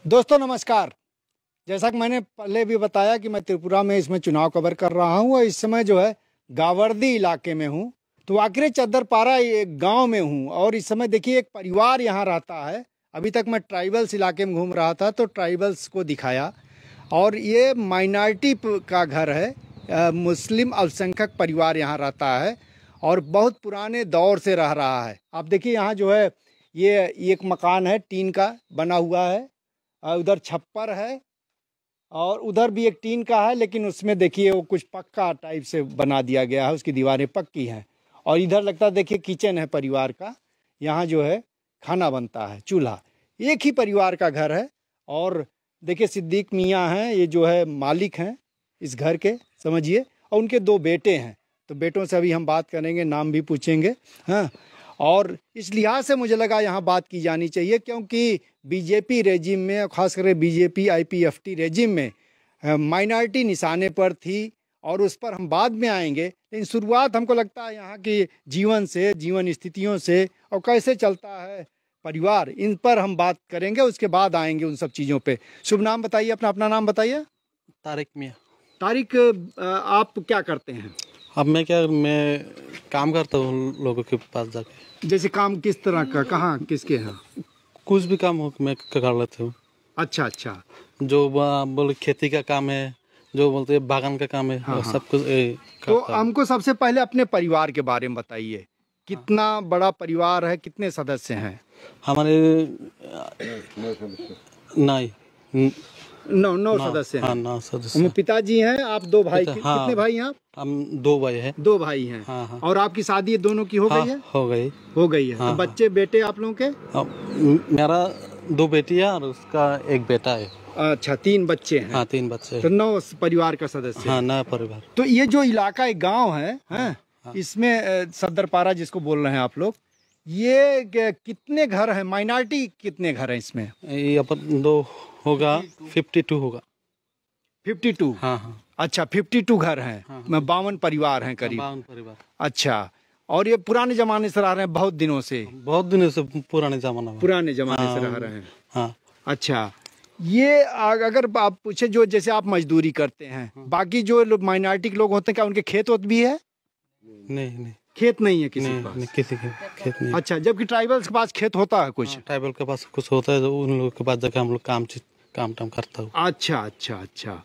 दोस्तों नमस्कार। जैसा कि मैंने पहले भी बताया कि मैं त्रिपुरा में इसमें चुनाव कवर कर रहा हूं और इस समय जो है गावर्दी इलाके में हूं। तो आखिर चद्दरपारा एक गांव में हूं और इस समय देखिए एक परिवार यहां रहता है। अभी तक मैं ट्राइबल्स इलाके में घूम रहा था तो ट्राइबल्स को दिखाया और ये माइनॉरिटी का घर है। मुस्लिम अल्पसंख्यक परिवार यहाँ रहता है और बहुत पुराने दौर से रह रहा है। आप देखिए यहाँ जो है ये एक मकान है, टीन का बना हुआ है। उधर छप्पर है और उधर भी एक टीन का है, लेकिन उसमें देखिए वो कुछ पक्का टाइप से बना दिया गया है, उसकी दीवारें पक्की हैं। और इधर लगता है देखिए किचन है परिवार का, यहाँ जो है खाना बनता है, चूल्हा। एक ही परिवार का घर है और देखिए सिद्दीक मियाँ हैं, ये जो है मालिक हैं इस घर के, समझिए। और उनके दो बेटे हैं, तो बेटों से अभी हम बात करेंगे, नाम भी पूछेंगे। हाँ, और इस लिहाज से मुझे लगा यहाँ बात की जानी चाहिए क्योंकि बीजेपी रेजिम में, खासकर बीजेपी आईपीएफटी रेजिम में माइनॉरिटी निशाने पर थी और उस पर हम बाद में आएंगे। लेकिन शुरुआत हमको लगता है यहाँ की जीवन से, जीवन स्थितियों से और कैसे चलता है परिवार, इन पर हम बात करेंगे। उसके बाद आएंगे उन सब चीज़ों पे। शुभ नाम बताइए, अपना नाम बताइए। तारिक मियाँ। तारिक, आप क्या करते हैं? अब मैं काम करता हूँ लोगों के पास जाके। जैसे काम किस तरह का, कहाँ, किसके यहाँ? कुछ भी काम हो मैं कर लेता हूँ। अच्छा। जो बोले खेती का काम है, जो बोलते हैं बागान का काम है। हाँ। सब कुछ तो हमको सबसे पहले अपने परिवार के बारे में बताइए। कितना बड़ा परिवार है, कितने सदस्य हैं? हमारे नौ सदस्य हैं। हाँ, 9 सदस्य। पिताजी हैं, आप दो भाई। हाँ, कितने भाई हैं आप? हम 2 भाई हैं। 2 भाई हैं। हाँ। और आपकी शादी दोनों की हो गई है? हो गई है। हाँ, तो बच्चे बेटे आप लोगों के? मेरा 2 बेटी है और उसका 1 बेटा है। अच्छा, 3 बच्चे हैं। हाँ, 3 बच्चे। तो 9 परिवार का सदस्य। हाँ, 9 परिवार। तो ये जो इलाका एक गाँव है, इसमें सद्दरपारा जिसको बोल रहे हैं आप लोग, ये कितने घर हैं? माइनॉरिटी कितने घर हैं इसमें? ये अपन 2 होगा, 52 होगा। 52? हाँ। अच्छा, 52 घर हैं। हाँ। 52 परिवार हैं करीब। 52 परिवार। अच्छा, और ये पुराने जमाने से रह रहे हैं? बहुत दिनों से पुराने जमाना में। पुराने जमाने से रह रहे हैं। हाँ। अच्छा, ये अगर आप पूछे, जो जैसे आप मजदूरी करते हैं, बाकी जो लोग माइनॉरिटी के लोग होते हैं, क्या उनके खेत वोत भी है? नहीं, खेत नहीं है किसी के पास? किसी के खेत नहीं। अच्छा, जबकि ट्राइबल्स के पास खेत होता है कुछ? ट्राइबल के पास कुछ होता है, तो उन लोगों के पास जाके हम लोग काम करता हूँ। अच्छा।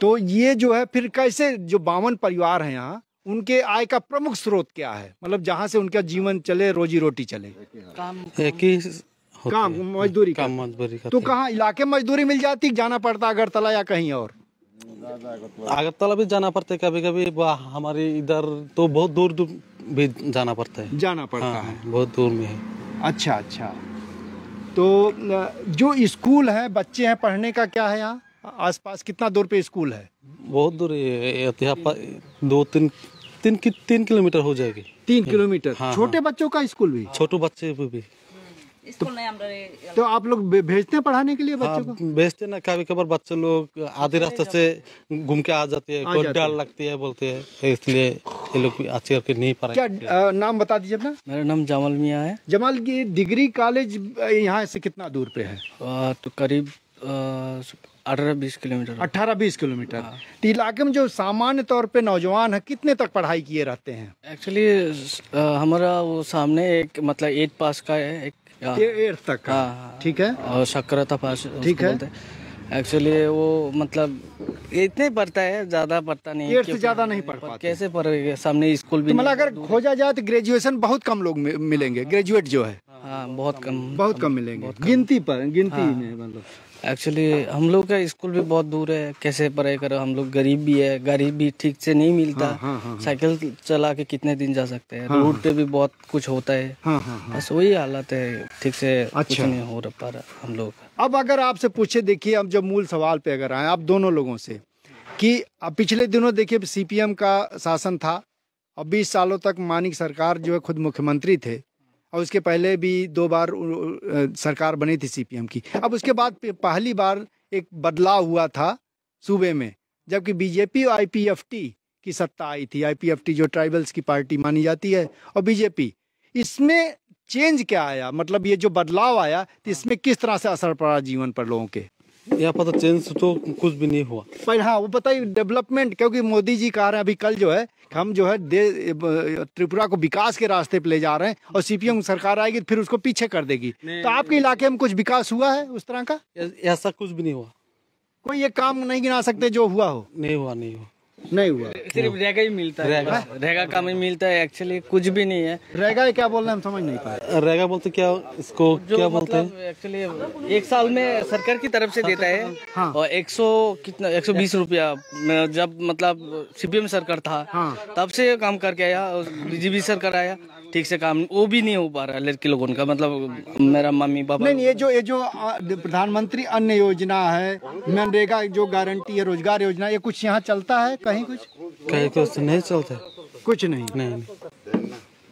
तो ये जो है फिर कैसे, जो 52 परिवार हैं यहाँ, उनके आय का प्रमुख स्रोत क्या है? मतलब जहाँ से उनका जीवन चले, रोजी रोटी चले। एक ही काम, मजदूरी का। तो कहाँ इलाके में मजदूरी मिल जाती, जाना पड़ता अगरतला या कहीं और? अगरतला भी जाना पड़ता है कभी कभी। हमारे इधर तो बहुत दूर भी जाना पड़ता है। है, बहुत दूर में है। अच्छा। तो जो स्कूल है, बच्चे हैं, पढ़ने का क्या है यहाँ आसपास? कितना दूर पे स्कूल है? बहुत दूर है, 2-3 किलोमीटर हो जाएगी। 3 किलोमीटर? हाँ, छोटे बच्चों का स्कूल भी? छोटे बच्चे भी। तो आप लोग भेजते हैं पढ़ाने के लिए बच्चों को? भेजते ना, कभी कभार बच्चे लोग आधे रास्ते से घूम के आ जाते हैं, कोई डर लगती है बोलते हैं, इसलिए ये लोग अच्छे करके नहीं पढ़ाए। क्या नाम बता दीजिए अपना? मेरा नाम जमाल मियाँ है। जमाल की डिग्री कॉलेज यहाँ से कितना दूर पे है? तो करीब 18-20 किलोमीटर। 18-20 किलोमीटर। तो इलाके में जो सामान्य तौर पे नौजवान है, कितने तक पढ़ाई किए रहते हैं? एक्चुअली हमारा वो सामने एक मतलब 8 पास का है, 8 तक का। ठीक है। और शक्करता पास। ठीक है। एक्चुअली वो मतलब इतने पढ़ता है, ज्यादा पढ़ता नहीं। 8 से ज्यादा नहीं पढ़ पाते। कैसे पढ़ेगा? सामने स्कूल भी। मतलब अगर खोजा जाए तो ग्रेजुएशन बहुत कम लोग मिलेंगे, ग्रेजुएट जो है। हाँ, बहुत कम मिलेंगे। गिनती में मतलब। एक्चुअली हम लोग का स्कूल भी बहुत दूर है, कैसे पढ़ाई करो? हम लोग गरीब भी है, गाड़ी भी ठीक से नहीं मिलता। साइकिल चला के कितने दिन जा सकते हैं? रोड पे भी बहुत कुछ होता है। बस वही हालत है, ठीक से कुछ नहीं हो पा रहा हम लोग। अब अगर आपसे पूछे, देखिए अब जब मूल सवाल पे अगर आए आप दोनों लोगों से, कि अब पिछले दिनों देखिए सीपीएम का शासन था और 20 सालों तक मानिक सरकार जो है खुद मुख्यमंत्री थे, और उसके पहले भी 2 बार सरकार बनी थी सीपीएम की। अब उसके बाद पहली बार एक बदलाव हुआ था सूबे में, जबकि बीजेपी और आईपीएफटी की सत्ता आई थी। आईपीएफटी जो ट्राइबल्स की पार्टी मानी जाती है, और बीजेपी। इसमें चेंज क्या आया, मतलब ये जो बदलाव आया तो इसमें किस तरह से असर पड़ा जीवन पर लोगों के? यहाँ पर तो चेंज तो कुछ भी नहीं हुआ। पर हाँ वो बताइए डेवलपमेंट, क्योंकि मोदी जी कह रहे हैं अभी कल जो है हम जो है त्रिपुरा को विकास के रास्ते पे ले जा रहे हैं और सीपीएम सरकार आएगी फिर उसको पीछे कर देगी। तो आपके इलाके में कुछ विकास हुआ है उस तरह का? ऐसा कुछ भी नहीं हुआ। कोई ये काम नहीं गिना सकते जो हुआ हो? नहीं हुआ, नहीं हुआ, नहीं हुआ। सिर्फ रेगा ही मिलता है, रेगा काम ही मिलता है, एक्चुअली कुछ भी नहीं है। रेगा क्या बोल रहे हैं हम समझ नहीं पाए। रेगा बोलते क्या इसको, क्या बोलते हैं? एक्चुअली एक साल में सरकार की तरफ से देता है। हाँ। और 120 रुपया जब मतलब सीपीएम सरकार था। हाँ। तब से काम करके आया, बीजेपी सरकार आया ठीक से काम वो भी नहीं हो पा रहा लड़की लोगों का, मतलब मेरा मम्मी पापा। नहीं, ये जो प्रधानमंत्री अन्न योजना है, मनरेगा जो गारंटी है, रोजगार योजना, ये कुछ यहाँ चलता है कहीं? कुछ नहीं चलता, कुछ नहीं। नहीं।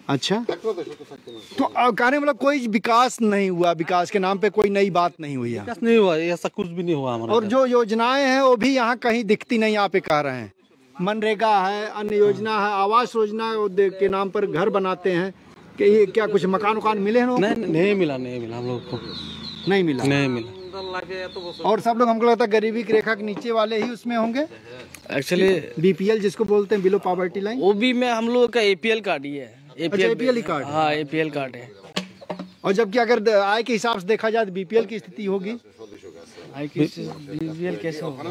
अच्छा, तो कहने मतलब कोई विकास नहीं हुआ, विकास के नाम पे कोई नई बात नहीं हुई है? नहीं हुआ, ऐसा कुछ भी नहीं हुआ हमारे। और जो योजनाएं हैं वो भी यहाँ कहीं दिखती नहीं, यहाँ पे कह रहे हैं मनरेगा है, अन्य योजना है, आवास योजना के नाम पर घर बनाते हैं कि ये क्या कुछ मकान उकान मिले हैं? नहीं मिला हम लोग को, नहीं मिला। और सब लोग हमको लगता है गरीबी की रेखा के नीचे वाले ही उसमें होंगे। एक्चुअली बीपीएल जिसको बोलते हैं, बिलो पॉवर्टी लाइन, वो भी में हम लोग का एपीएल कार्ड ही है। एपीएल ही कार्ड? हाँ, एपीएल कार्ड है। और जबकि अगर आय के हिसाब से देखा जाए तो बीपीएल की स्थिति होगी। बीपीएल कैसे होगा?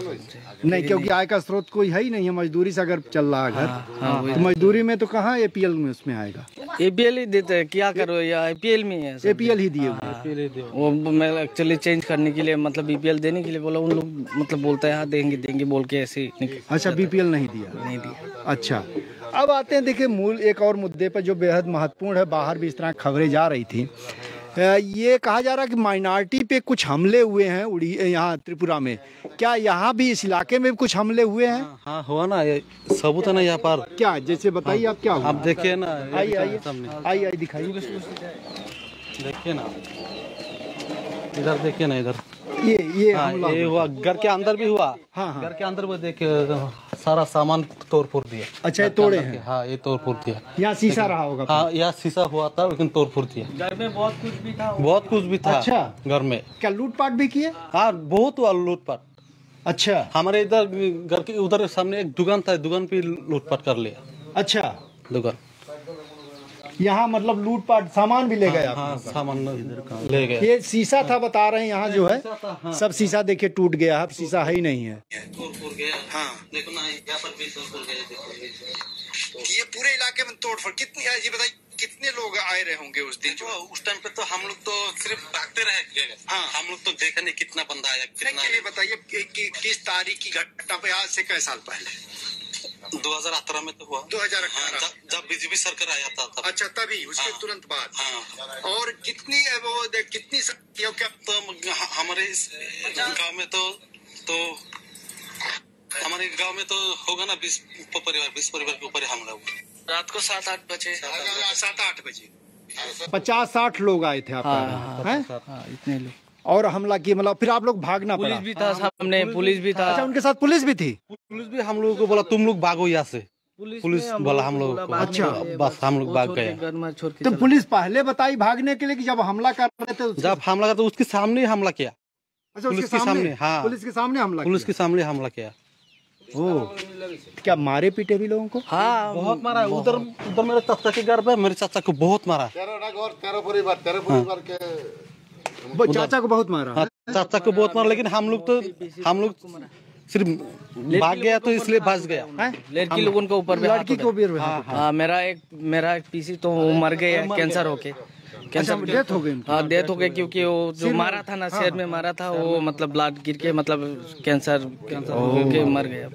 नहीं, क्योंकि आय का स्रोत कोई है ही नहीं है, मजदूरी से अगर चल रहा है घर। तो मजदूरी में तो कहाँ एपीएल में उसमें आएगा? एपीएल ही देते हैं, क्या करो या एपीएल में है, एपीएल ही दिए हुए। वो मैं एक्चुअली चेंज करने के लिए मतलब बीपीएल देने के लिए बोला, उन लोग मतलब बोलते हैं हाँ देंगे बोल के ऐसे। अच्छा, बीपीएल नहीं दिया? अच्छा, अब आते हैं देखिए मूल एक और मुद्दे पर जो बेहद महत्वपूर्ण है। बाहर भी इस तरह खबरें जा रही थी, ये कहा जा रहा है कि माइनॉरिटी पे कुछ हमले हुए हैं यहाँ त्रिपुरा में। क्या यहाँ भी इस इलाके में भी कुछ हमले हुए हैं? हाँ हुआ ना, ये सबूत है ना यहाँ पर। क्या, जैसे बताइए आप क्या हुआ? आप देखिए ना, आइए दिखाइए, देखिए ना, इधर देखिए ना, इधर ये हुआ, घर के अंदर भी हुआ। हाँ। घर के अंदर वो देखिए सारा सामान तोड़ फोड़ दिया। अच्छा, ये तोड़े हैं? हाँ, ये तोड़ फोड़ दिया। यहाँ शीशा रहा होगा? हाँ, यहाँ शीशा हुआ था लेकिन तोड़ फोड़ दिया। घर में बहुत कुछ भी था। अच्छा, घर में क्या लूटपाट भी किए? हाँ, बहुत हुआ लूटपाट। अच्छा, हमारे इधर घर के उधर सामने एक दुकान था, दुकान पे लूटपाट कर लिया। अच्छा, दुकान यहाँ मतलब लूटपाट, सामान भी ले गए? हाँ, सामान ले गए। ये शीशा था बता रहे हैं यहाँ जो है, सब शीशा देखिए टूट गया, अब शीशा है ही नहीं है। हाँ, देखो ना, यहाँ पर भी तोड़ गए। ये पूरे इलाके में तोड़फोड़ कितनी है, ये बताइए कितने लोग आए रहे होंगे उस दिन? जो उस टाइम पे तो हम लोग तो सिर्फ भागते रहे। हाँ, हम लोग तो देखा नहीं कितना बंदा आया। ये बताइए किस तारीख की घटना पे, आज से कई साल पहले? 2018 में तो हुआ। 2018 जब बीजेपी सरकार आया था तब। अच्छा, तभी उसके तुरंत बाद। हाँ। और कितनी क्या तो हमारे इस गांव में तो हमारे गांव में तो होगा ना 20 परिवार के ऊपर हमला हुआ। रात को 7-8 बजे 7-8 बजे 50-60 लोग आए थे आपका? इतने लोग और हमला किए, मतलब फिर आप लोग भागना पड़ा? पुलिस भी था सामने, पुलिस भी था। अच्छा, उनके साथ पुलिस भी थी? पुलिस भी हम लोगों को बोला तुम लोग भागो यहाँ से। पुलिस बोला हम लोग को। अच्छा, बस हम लोग भाग गए। तो पुलिस पहले बताई भागने के लिए कि जब हमला कर रहे थे? जब हमला करते उसके सामने हमला किया। अच्छा, पुलिस के सामने? हाँ, पुलिस के सामने हमला? पुलिस के सामने हमला किया। क्या मारे पीटे भी लोगों को? हाँ, बहुत मारा। उधर मेरे चाचा के घर पे मेरे चाचा को बहुत मारा। 13 परिवार के चाचा को बहुत मारा? हाँ, चाचा को बहुत मारा, लेकिन हम लोग सिर्फ भाग गया तो इसलिए बच गया। लड़की लोगों के ऊपर, लड़की को भी? हाँ, मेरा एक पीसी तो मर गया कैंसर होके। डेथ हो गई? हाँ, डेथ हो गई, क्योंकि वो जो मारा था ना, सिर में मारा था, वो मतलब ब्लड गिर के मतलब कैंसर होके मर गया।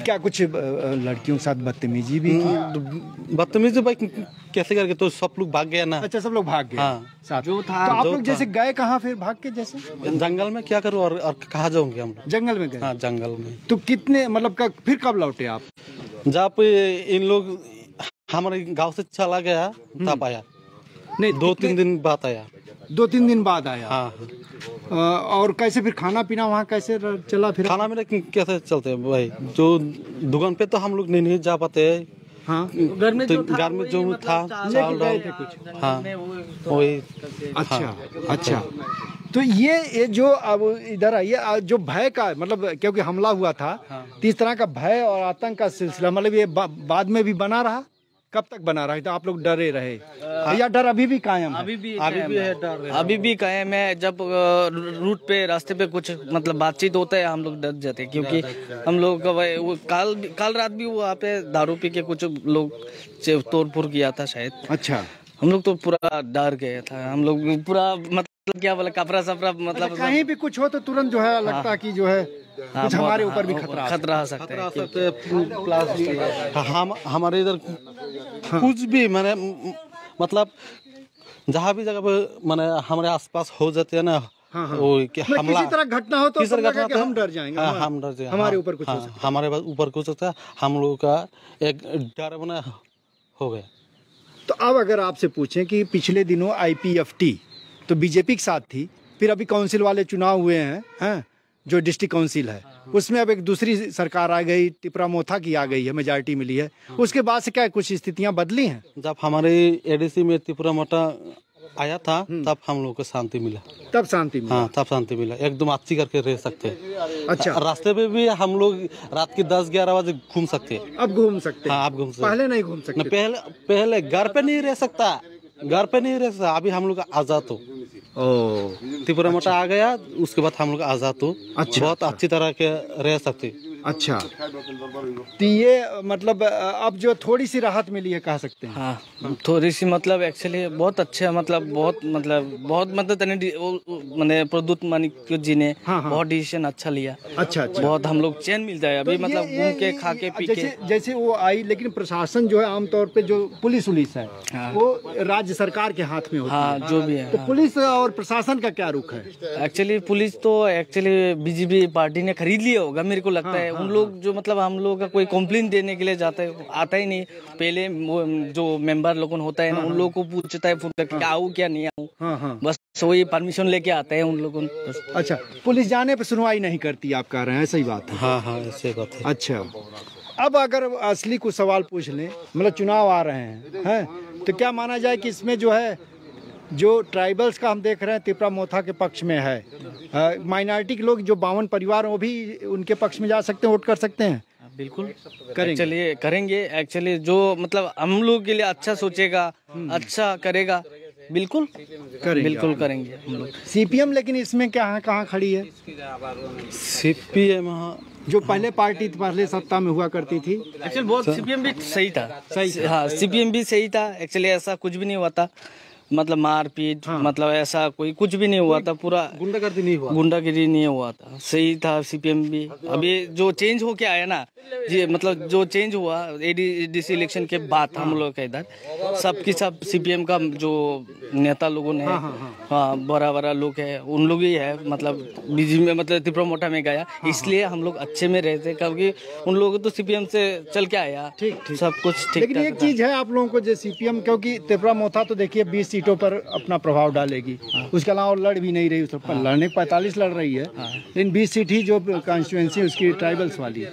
क्या कुछ लड़कियों के साथ बदतमीजी भी की? बदतमीजी भाई कैसे करके, तो सब लोग भाग गया ना। अच्छा, सब लोग भाग गए? हाँ, साथ जो था। तो आप लोग जैसे गए कहाँ फिर भाग के? जैसे जंगल में। क्या करूँ और कहाँ जाऊंगे हम लोग? जंगल में गए? हाँ, जंगल में। तो कितने मतलब फिर कब लौटे आप? जब इन लोग हमारे गाँव से चला गया तब आया। नहीं, 2-3 दिन बाद आया। 2-3 दिन बाद आया? हाँ। और कैसे फिर खाना पीना वहाँ कैसे चला? फिर खाना मेरा कैसे चलते हैं भाई, जो दुकान पे तो हम लोग नहीं जा पाते, हाँ घर में तो जो था घर में जो वही था मतलब चावल गए दाल थे कुछ। हाँ में वो वही अच्छा अच्छा। तो ये जो अब इधर आइए जो भय का मतलब क्योंकि हमला हुआ था तो इस तरह का भय और आतंक का सिलसिला मतलब ये बाद में भी बना रहा, कब तक बना रहा? तो आप लोग डरे रहे या डर अभी भी कायम है? अभी भी है डर अभी भी कायम है। जब रूट पे रास्ते पे कुछ मतलब बातचीत होता है हम लोग डर जाते हैं, क्योंकि हम लोग का वो काल रात भी वहाँ पे दारू पी के कुछ लोग तोड़फोड़ किया था शायद। अच्छा। हम लोग तो पूरा डर गए था, हम लोग पूरा मतलब क्या बोले कपड़ा सपड़ा मतलब कहीं भी कुछ हो तो तुरंत जो है लगता है कि जो है कुछ हमारे ऊपर भी खतरा आ सकता है। प्लस हम हमारे इधर कुछ भी मैंने मतलब जहाँ भी जगह पे मैंने हमारे आसपास हो जाते हैं ना वो कि हमला किसी तरह घटना हो तो किसी तरह घटना हम डर जाएंगे। हम डर जाएंगे हमारे ऊपर कुछ हो सकता है। हमारे ऊपर कुछ होता है, हम लोगों का एक डर बना हो गया। तो अब अगर आपसे पूछें कि पिछले दिनों IPFT तो बीजेपी के साथ थी, फिर अभी काउंसिल वाले चुनाव हुए हैं जो डिस्ट्रिक्ट काउंसिल है, उसमें अब एक दूसरी सरकार आ गई, तिपरा मोथा की आ गई है, मेजॉरिटी मिली है। उसके बाद से क्या कुछ स्थितियां बदली हैं? जब हमारे ADC में तिपरा मोटा आया था तब हम लोग को शांति मिला। तब शांति मिला? हाँ तब शांति मिला, एकदम अच्छी करके रह सकते हैं। अच्छा। रास्ते पे भी हम लोग रात के 10-11 बजे घूम सकते हैं। अब घूम सकते हैं? हाँ आप घूम सकते। पहले नहीं घूम सकते? पहले घर पे नहीं रह सकता, घर पे नहीं रह सकता। अभी हम लोग आजाद हो। त्रिपुरा मोटा आ गया, उसके बाद हम लोग आजाद हो। अच्छा, बहुत अच्छी तरह के रह सकते। अच्छा, तो ये मतलब अब जो थोड़ी सी राहत मिली है कह सकते हैं? हाँ थोड़ी सी मतलब एक्चुअली बहुत अच्छा मतलब बहुत मैंने प्रद्युत मानिक जी ने बहुत डिसीजन अच्छा लिया। अच्छा अच्छा। बहुत हम लोग चैन मिल जाए अभी, मतलब घूम के खा के पी के जैसे वो आई, लेकिन प्रशासन जो है आमतौर पे जो पुलिस है वो राज्य सरकार के हाथ में होती है। हाँ जो भी है। तो पुलिस और प्रशासन का क्या रुख है? एक्चुअली पुलिस तो एक्चुअली बीजेपी पार्टी ने खरीद लिया होगा मेरे को लगता है। उन लोग जो मतलब हम लोग का कोई कंप्लेंट देने के लिए जाता है आता ही नहीं। पहले वो जो मेंबर लोगों होता है ना उन लोगों को पूछता है फोन करके आऊँ क्या नहीं आऊँ, बस वही परमिशन लेके आते हैं उन लोगों। अच्छा, पुलिस जाने पे सुनवाई नहीं करती आप कह रहे हैं, सही बात है? हाँ हाँ ऐसे बात है। अच्छा, अब अगर असली कुछ सवाल पूछ लें, मतलब चुनाव आ रहे हैं तो क्या माना जाए कि इसमें जो है जो ट्राइबल्स का हम देख रहे हैं तिपरा मोथा के पक्ष में है, माइनॉरिटी के लोग जो 52 परिवार वो भी उनके पक्ष में जा सकते हैं, वोट कर सकते हैं? बिल्कुल करेंगे। करेंगे एक्चुअली जो मतलब हम लोग के लिए अच्छा सोचेगा, अच्छा करेगा, बिल्कुल करेंगे हम लोग। CPM लेकिन इसमें कहाँ खड़ी है? CPM जो पहले पार्टी पहले सत्ता में हुआ करती थी, एक्चुअली बहुत CPM भी सही था। हाँ CPM भी सही था एक्चुअली, ऐसा कुछ भी नहीं हुआ था, मतलब मारपीट मतलब ऐसा कोई कुछ भी नहीं हुआ था, पूरा गुंडागिरी नहीं हुआ था, सही था CPM भी। अभी जो चेंज होके आया ना जी, मतलब जो चेंज हुआ ADC इलेक्शन के बाद हम लोग का इधर सब CPM का जो नेता लोगों ने हाँ बड़ा लोग है उन लोग ही है, मतलब बीजेपी में मतलब त्रिपुरा मोटा में गया, इसलिए हम लोग अच्छे में रहते क्योंकि उन लोगों तो CPM से चल के आया। ठीक सब कुछ ठीक। लेकिन एक चीज है आप लोगों को जो CPM, क्योंकि त्रिपुरा मोथा तो देखिए 20 सीटों पर अपना प्रभाव डालेगी, उसके अलावा लड़ भी नहीं रही, उस पर लड़ने 45 लड़ रही है, लेकिन 20 सीट ही जो कॉन्स्टिट्यूएंसी उसकी ट्राइबल्स वाली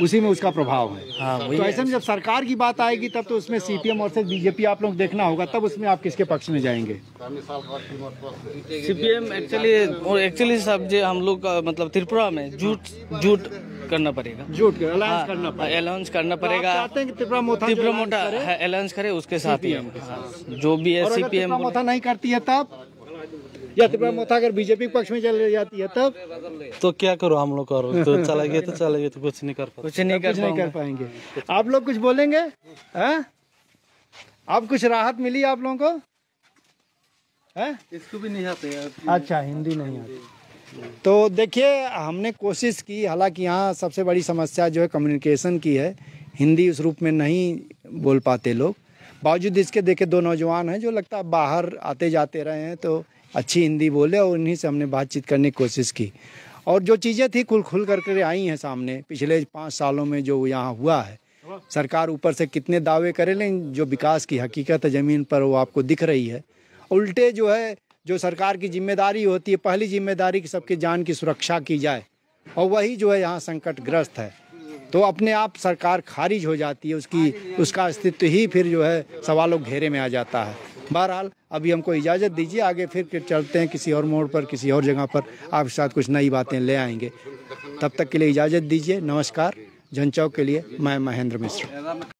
उसी में उसका प्रभाव है। तो ऐसे में जब सरकार की बात आएगी तब तो उसमें CPM और BJP आप लोग देखना होगा, तब उसमें आप किसके पक्ष में जाएंगे? CPM एक्चुअली सब जो हम लोग का मतलब त्रिपुरा में झूठ करना पड़ेगा, अलाउंस करना पड़ेगा। चाहते हैं कि त्रिपुरा मोथा अलाउंस करे उसके साथ ही जो भी है CPM मोथा नहीं करती है तब, या त्रिपुरा मोथा अगर बीजेपी के पक्ष में चल जाती है तब तो क्या करो हम लोग करो, तो चलेंगे तो कुछ नहीं कर पाएंगे। आप लोग कुछ बोलेंगे? आप कुछ राहत मिली आप लोगों को? इसको भी नहीं आते। अच्छा, हिंदी नहीं आती। तो देखिए हमने कोशिश की, हालांकि यहाँ सबसे बड़ी समस्या जो है कम्युनिकेशन की है, हिंदी उस रूप में नहीं बोल पाते लोग। बावजूद इसके देखे दो नौजवान हैं जो लगता है बाहर आते जाते रहे हैं तो अच्छी हिंदी बोले, और उन्हीं से हमने बातचीत करने की कोशिश की, और जो चीज़ें थी खुल करके आई हैं सामने। पिछले 5 सालों में जो यहाँ हुआ है, सरकार ऊपर से कितने दावे करे, लेकिन जो विकास की हकीकत है ज़मीन पर वो आपको दिख रही है। उल्टे जो है जो सरकार की जिम्मेदारी होती है, पहली जिम्मेदारी कि सबकी जान की सुरक्षा की जाए, और वही जो है यहाँ संकटग्रस्त है। तो अपने आप सरकार खारिज हो जाती है, उसका अस्तित्व ही फिर जो है सवालों के घेरे में आ जाता है। बहरहाल अभी हमको इजाज़त दीजिए, आगे फिर चलते हैं किसी और मोड़ पर, किसी और जगह पर आपके साथ कुछ नई बातें ले आएंगे। तब तक के लिए इजाज़त दीजिए, नमस्कार। जनचौक के लिए मैं महेंद्र मिश्र।